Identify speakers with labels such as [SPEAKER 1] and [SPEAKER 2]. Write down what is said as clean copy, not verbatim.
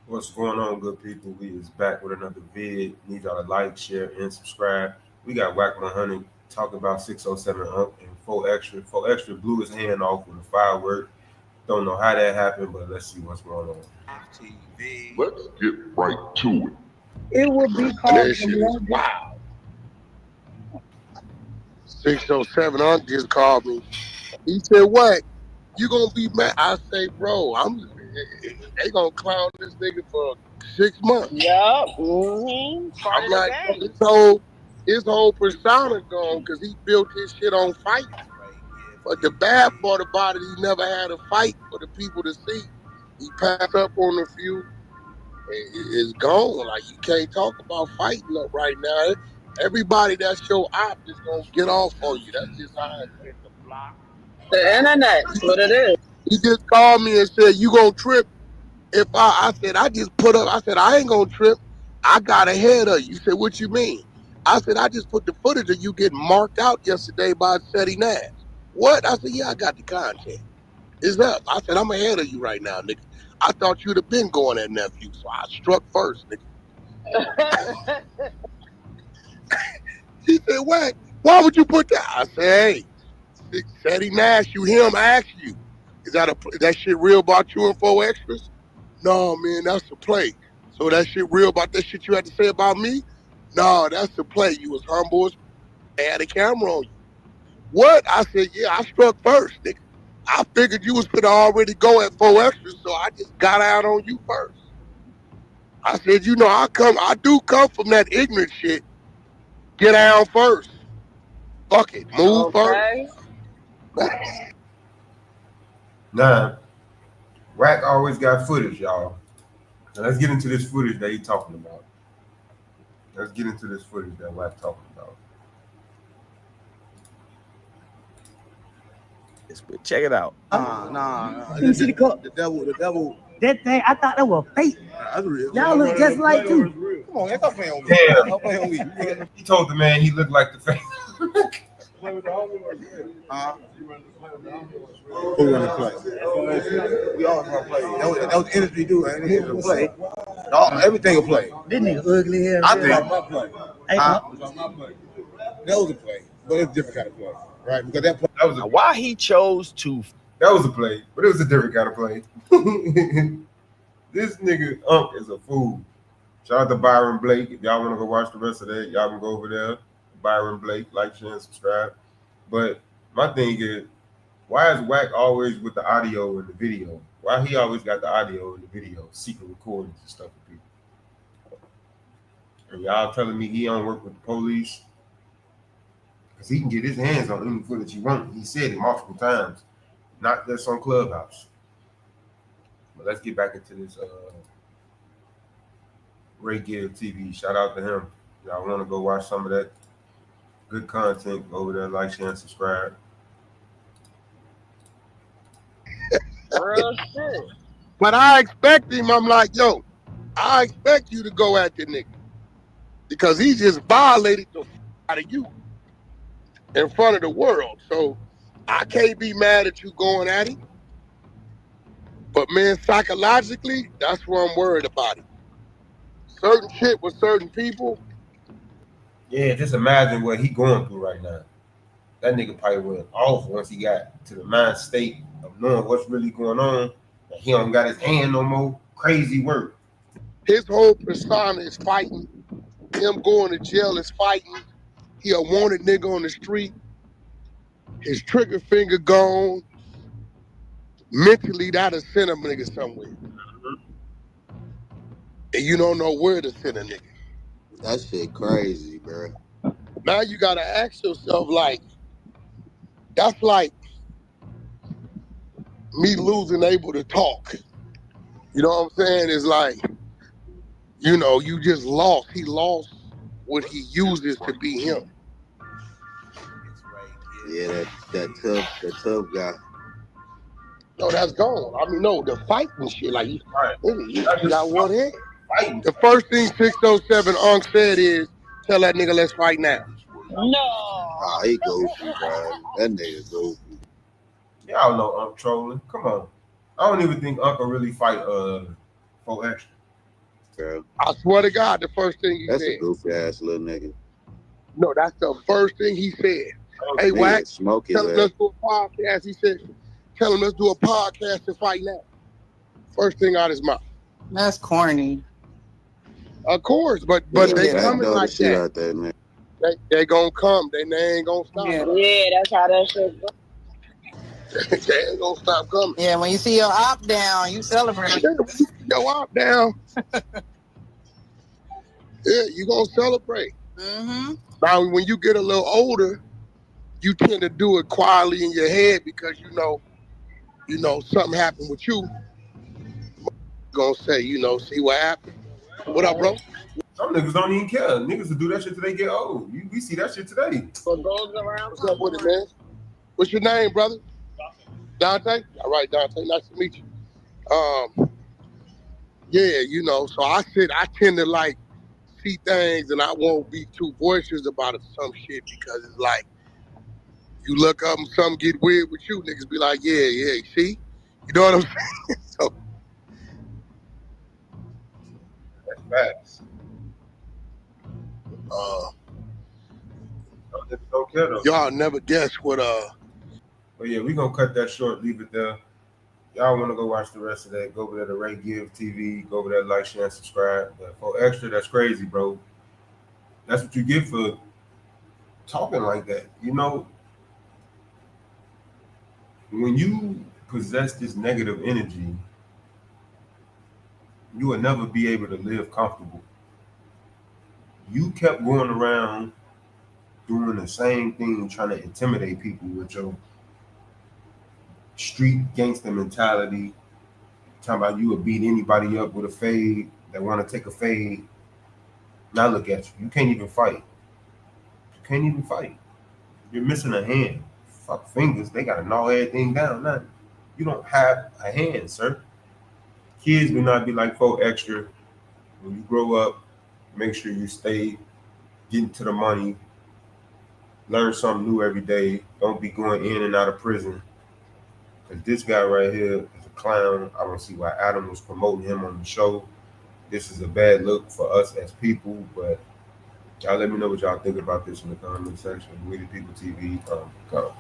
[SPEAKER 1] What's going on, good people? We is back with another vid. Need y'all to like, share, and subscribe. We got Whack 100 talking about 607 Unk and 4 Extra. 4 Extra blew his hand off with a firework. Don't know how that happened, but let's see what's going on.
[SPEAKER 2] Let's get right to it.
[SPEAKER 3] It would be
[SPEAKER 4] And
[SPEAKER 3] called
[SPEAKER 4] that shit is wild. 607 Unc just called me. He said, "What? You gonna be mad?" I say, "Bro, they gonna clown this nigga for 6 months."
[SPEAKER 3] Yup. Part
[SPEAKER 4] I'm
[SPEAKER 3] of the
[SPEAKER 4] like, bro,
[SPEAKER 3] game.
[SPEAKER 4] his whole persona gone because he built his shit on fight. But the bad part about it, he never had a fight for the people to see. He passed up on a few. It's gone. Like you can't talk about fighting up right now. Everybody that's your op is gonna get off on you. That's just how it is.
[SPEAKER 3] The internet's what it is.
[SPEAKER 4] He just called me and said, "You gonna trip?" If I said, "I just put up." I said, "I ain't gonna trip. I got ahead of you." He said, "What you mean?" I said, "I just put the footage of you getting marked out yesterday by Seti Nash." What? I said, "Yeah, I got the content. It's up." I said, "I'm ahead of you right now, nigga. I thought you'd have been going at nephew, so I struck first, nigga." He said, "What? Why would you put that?" I said, "Hey, Seti Nash, you him ask you, is that shit real about you and 4 Extras?" "No, man, that's a play." "So that shit real about that shit you had to say about me?" "No, that's a play. You was humble as they had a camera on you." "What?" I said, "Yeah, I struck first, nigga. I figured you was gonna already go at 4 Extras, so I just got out on you first." I said, I do come from that ignorant shit. Get down first. Fuck it. Move first.
[SPEAKER 3] Okay.
[SPEAKER 1] Now, Whack always got footage, y'all. Now let's get into this footage that he talking about. Let's get into this footage that Whack talking about.
[SPEAKER 5] But check it out.
[SPEAKER 6] Let me see the cup. The devil. That thing, I thought that was fake.
[SPEAKER 5] That's real.
[SPEAKER 6] Y'all look just like too.
[SPEAKER 5] Come on, man, stop playing on me.
[SPEAKER 1] Damn.
[SPEAKER 5] Stop playing on me.
[SPEAKER 1] He told the man he looked like the face.
[SPEAKER 5] Who want to play? We all want to play. That was the industry do. And it was a play. Everything will play.
[SPEAKER 6] This nigga ugly here.
[SPEAKER 5] I think.
[SPEAKER 6] Hey,
[SPEAKER 5] That was a play, but it's a different kind of play, right? Because that play.
[SPEAKER 1] That was a,
[SPEAKER 5] Why he chose to?
[SPEAKER 1] that was a play, but it was a different kind of play. This nigga Unk is a fool. Shout out to Byron Blake. If y'all want to go watch the rest of that, y'all can go over there. Byron Blake, like, share, and subscribe. But my thing is, why is Whack always with the audio and the video? Why he always got the audio and the video, secret recordings and stuff with people? And y'all telling me he don't work with the police? Because he can get his hands on any footage he wants. He said it multiple times. Not just on Clubhouse. But let's get back into this Ray Gill TV. Shout out to him. Y'all want to go watch some of that good content, go over there, like, share, and subscribe.
[SPEAKER 3] Real shit.
[SPEAKER 4] But I expect him. I'm like, yo, I expect you to go at the nigga. Because he just violated the out of you in front of the world. So I can't be mad at you going at him. But man, psychologically, that's where I'm worried about it. Certain shit with certain people.
[SPEAKER 1] Yeah, just imagine what he going through right now. That nigga probably went off once he got to the mind state of knowing what's really going on. And he don't got his hand no more. Crazy work.
[SPEAKER 4] His whole persona is fighting. Him going to jail is fighting. He a wanted nigga on the street. His trigger finger gone. Mentally, that'll send a nigga somewhere. And you don't know where to send a nigga.
[SPEAKER 7] That shit crazy, bro.
[SPEAKER 4] Now you gotta ask yourself, like, that's like me losing able to talk. You know what I'm saying? It's like, you just lost. He lost what he uses to be him.
[SPEAKER 7] Yeah, that tough guy.
[SPEAKER 4] No, that's gone. I mean, no, the fighting shit. Like,
[SPEAKER 1] Right.
[SPEAKER 4] you got one hand.
[SPEAKER 1] Fighting.
[SPEAKER 4] The first thing 607 Unc said is, tell that nigga let's fight now.
[SPEAKER 3] No.
[SPEAKER 7] Ah, he goofy, bro. That nigga goofy.
[SPEAKER 1] Y'all know Unk trolling. Come on. I don't even think Unk will really fight 4 Extra.
[SPEAKER 7] Girl,
[SPEAKER 4] I swear to God, the first thing he
[SPEAKER 7] that's a
[SPEAKER 4] said.
[SPEAKER 7] goofy ass little nigga.
[SPEAKER 4] No, that's the first thing he said. Hey,
[SPEAKER 7] Nigga
[SPEAKER 4] Wack,
[SPEAKER 7] smoke his
[SPEAKER 4] tell him
[SPEAKER 7] ass.
[SPEAKER 4] let's do a podcast. He said, tell him let's do a podcast and fight now. First thing out his mouth.
[SPEAKER 8] That's corny.
[SPEAKER 4] Of course, but
[SPEAKER 7] Yeah,
[SPEAKER 4] they
[SPEAKER 8] Yeah.
[SPEAKER 4] coming
[SPEAKER 7] backdoor the
[SPEAKER 4] like
[SPEAKER 7] shit
[SPEAKER 4] that.
[SPEAKER 7] out that nigga.
[SPEAKER 4] They gonna come. They ain't gonna stop.
[SPEAKER 8] Yeah.
[SPEAKER 3] Yeah, that's how that shit goes.
[SPEAKER 4] They ain't gonna stop coming.
[SPEAKER 8] Yeah, when you see your op down, you celebrate.
[SPEAKER 4] Yeah, when you go out down, yeah, you gonna celebrate.
[SPEAKER 8] Mm-hmm.
[SPEAKER 4] Now, when you get a little older, you tend to do it quietly in your head because you know something happened with you. Gonna say, see what happened. What up, bro?
[SPEAKER 1] Some niggas don't even care. Niggas will do that shit till they get old. We see that shit today.
[SPEAKER 3] What goes around
[SPEAKER 4] What's up with it,
[SPEAKER 3] comes around.
[SPEAKER 4] man? What's your name, brother? Dante. All right, Dante. Nice to meet you. Yeah, so I tend to like see things and I won't be too boisterous about it, some shit, because it's like you look up and something get weird with you, niggas be like, yeah, you see? You know what I'm saying? So
[SPEAKER 1] That's facts.
[SPEAKER 4] uh
[SPEAKER 1] Some niggas don't care though.
[SPEAKER 4] y'all never guess what
[SPEAKER 1] But yeah, we gonna cut that short, leave it there. Y'all wanna go watch the rest of that, go over there to Ray Give TV, go over there, like, share, and subscribe. But for extra, that's crazy, bro. That's what you get for talking like that. When you possess this negative energy, you will never be able to live comfortable. You kept going around doing the same thing, trying to intimidate people with your street gangster mentality, talking about you would beat anybody up with a fade that want to take a fade. Now look at you. You can't even fight. You can't even fight. You're missing a hand. Fuck fingers. They got to gnaw everything down. Now, you don't have a hand, sir. Kids will not be like folk extra. When you grow up, make sure you stay getting to the money. Learn something new every day. Don't be going in and out of prison. Because this guy right here is a clown. I don't see why Adam was promoting him on the show. This is a bad look for us as people, but y'all let me know what y'all think about this in the comment section. We the People TV. Go.